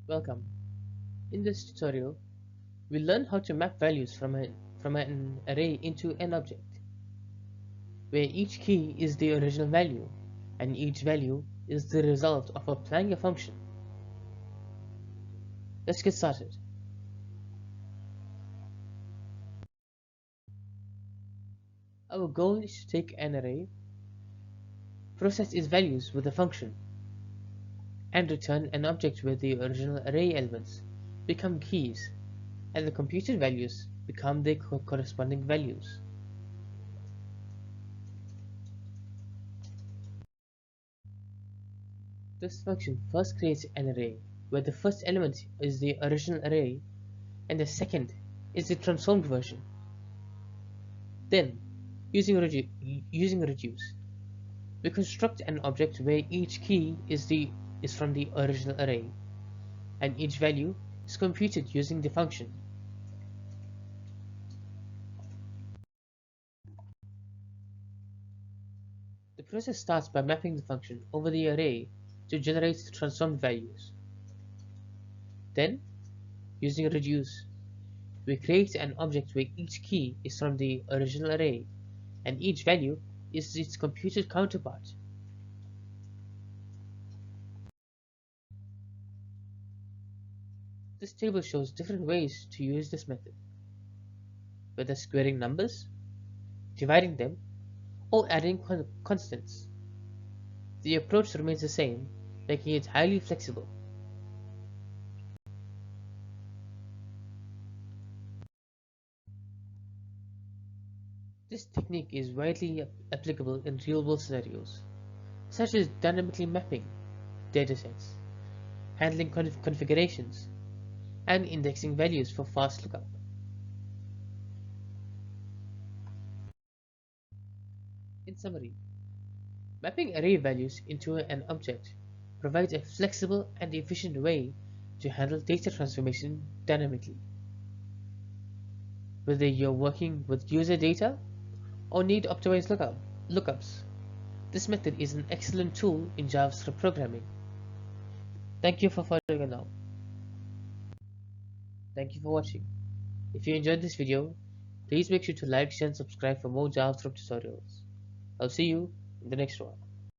Welcome. In this tutorial, we'll learn how to map values from an array into an object, where each key is the original value, and each value is the result of applying a function. Let's get started. Our goal is to take an array, process its values with a function, and return an object where the original array elements become keys, and the computed values become their corresponding values. This function first creates an array where the first element is the original array and the second is the transformed version. Then, using reduce, we construct an object where each key is from the original array, and each value is computed using the function. The process starts by mapping the function over the array to generate the transformed values. Then, using reduce, we create an object where each key is from the original array and each value is its computed counterpart. This table shows different ways to use this method, whether squaring numbers, dividing them, or adding constants. The approach remains the same, making it highly flexible. This technique is widely applicable in real-world scenarios, such as dynamically mapping datasets, handling configurations, and indexing values for fast lookup. In summary, mapping array values into an object provides a flexible and efficient way to handle data transformation dynamically. Whether you're working with user data or need optimized lookups, this method is an excellent tool in JavaScript programming. Thank you for following along. Thank you for watching. If you enjoyed this video, please make sure to like, share, and subscribe for more JavaScript tutorials. I'll see you in the next one.